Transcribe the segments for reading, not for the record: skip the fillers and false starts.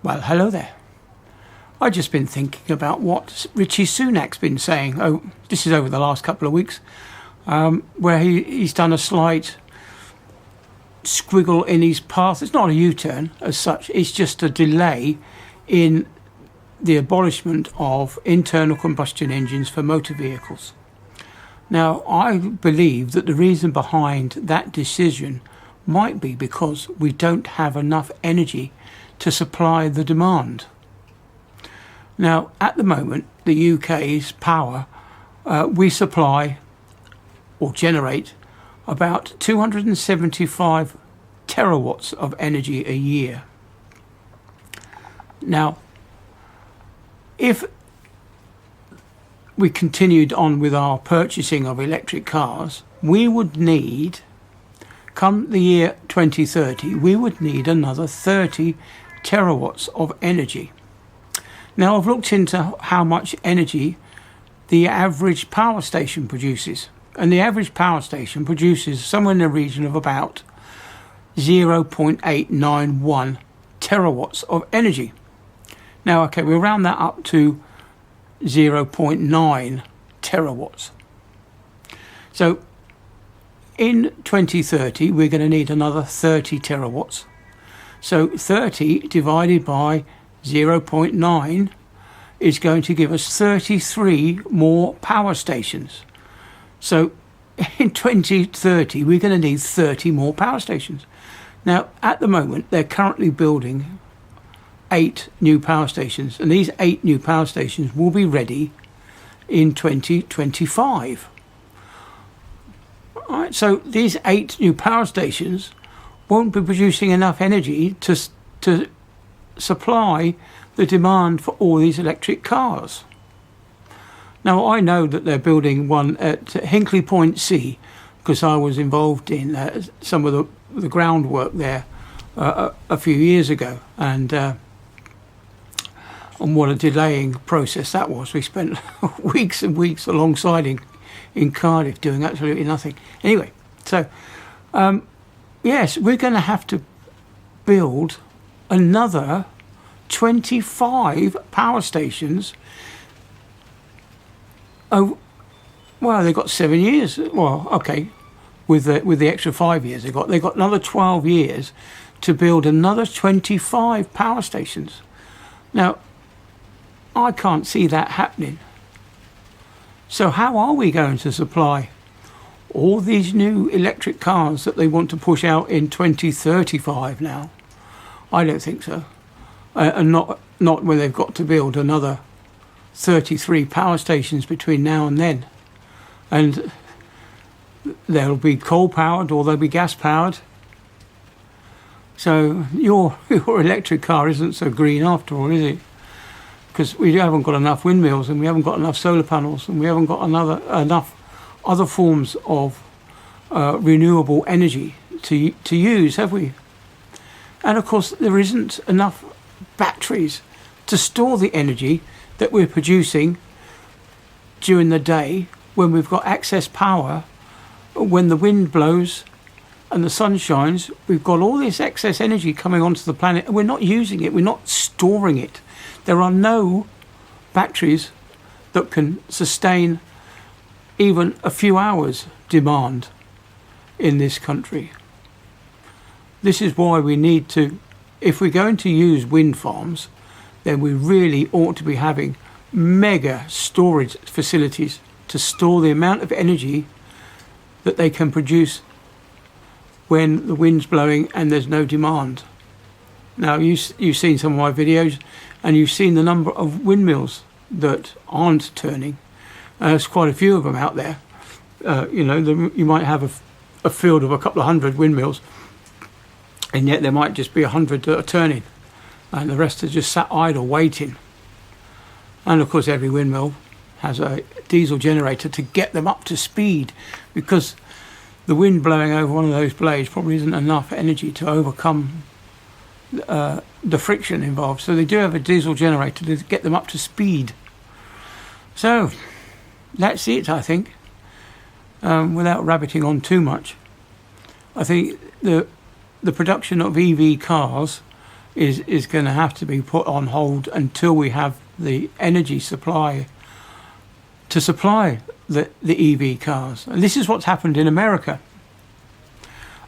Well, hello there. I've just been thinking about what Rishi Sunak's been saying. Oh, this is over the last couple of weeks, where he's done a slight squiggle in his path. It's not a U-turn as such. It's just a delay in the abolishment of internal combustion engines for motor vehicles. Now, I believe that the reason behind that decision might be because we don't have enough energy to supply the demand. Now, at the moment, the UK's power, we supply or generate about 275 terawatts of energy a year. Now, if we continued on with our purchasing of electric cars, we would need, come the year 2030, we would need another 30 terawatts of energy. Now, I've looked into how much energy the average power station produces, and the average power station produces somewhere in the region of about 0.891 terawatts of energy. Now, okay, we'll round that up to 0.9 terawatts. So in 2030, we're going to need another 30 terawatts. So 30 divided by 0.9 is going to give us 33 more power stations. So in 2030, we're going to need 30 more power stations. Now, at the moment, they're currently building 8 new power stations, and these 8 new power stations will be ready in 2025. All right, so these 8 new power stations won't be producing enough energy to supply the demand for all these electric cars. Now, I know that they're building one at Hinkley Point C, because I was involved in some of the groundwork there a few years ago, and what a delaying process that was. We spent weeks and weeks alongside in Cardiff doing absolutely nothing. Anyway, so yes, we're going to have to build another 25 power stations. Oh, well, they've got 7 years. Well, okay, with the extra 5 years they've got another 12 years to build another 25 power stations. Now, I can't see that happening. So how are we going to supply all these new electric cars that they want to push out in 2035 now? I don't think so. And not when they've got to build another 33 power stations between now and then. And they'll be coal powered or they'll be gas powered. So your electric car isn't so green after all, is it? Because we haven't got enough windmills, and we haven't got enough solar panels, and we haven't got enough other forms of renewable energy to use, have we? And of course, there isn't enough batteries to store the energy that we're producing during the day when we've got excess power. When the wind blows and the sun shines, we've got all this excess energy coming onto the planet, and we're not using it, we're not storing it. There are no batteries that can sustain even a few hours demand in this country. This is why we need to, if we're going to use wind farms, then we really ought to be having mega storage facilities to store the amount of energy that they can produce when the wind's blowing and there's no demand. Now, you've seen some of my videos, and you've seen the number of windmills that aren't turning. There's quite a few of them out there. You might have a field of a couple of hundred windmills, and yet there might just be 100 that are turning, and the rest are just sat idle waiting. And of course, every windmill has a diesel generator to get them up to speed, because the wind blowing over one of those blades probably isn't enough energy to overcome the friction involved. So they do have a diesel generator to get them up to speed. So that's it, I think. Without rabbiting on too much, I think the production of EV cars is going to have to be put on hold until we have the energy supply to supply the EV cars. And this is what's happened in America.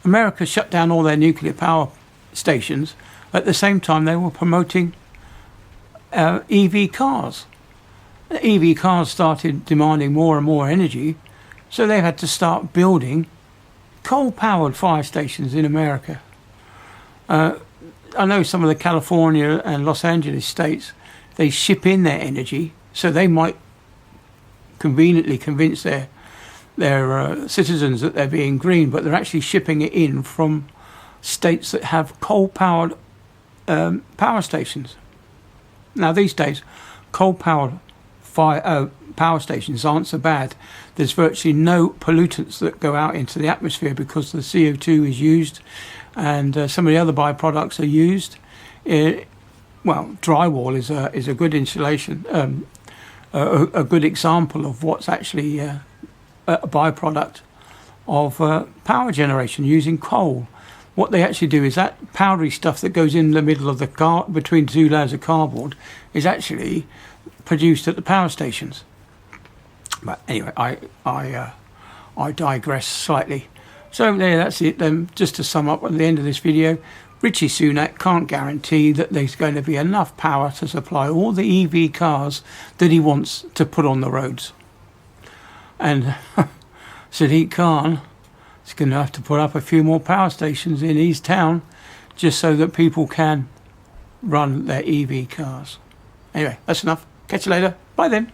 America shut down all their nuclear power stations. At the same time, they were promoting EV cars. The EV cars started demanding more and more energy, so they had to start building coal-powered fire stations in America. I know some of the California and Los Angeles states, they ship in their energy, so they might conveniently convince their citizens that they're being green, but they're actually shipping it in from states that have coal-powered power stations. Now, these days, coal-powered power stations aren't so bad. There's virtually no pollutants that go out into the atmosphere because the CO2 is used, and some of the other byproducts are used. Well, drywall is a good insulation, a good example of what's actually a byproduct of power generation using coal. What they actually do is that powdery stuff that goes in the middle of the car between two layers of cardboard is actually produced at the power stations. But anyway, I digress slightly. So there, that's it then. Just to sum up at the end of this video, Rishi Sunak can't guarantee that there's going to be enough power to supply all the EV cars that he wants to put on the roads. And Sadiq Khan is going to have to put up a few more power stations in his town just so that people can run their EV cars. Anyway, that's enough. Catch you later. Bye then.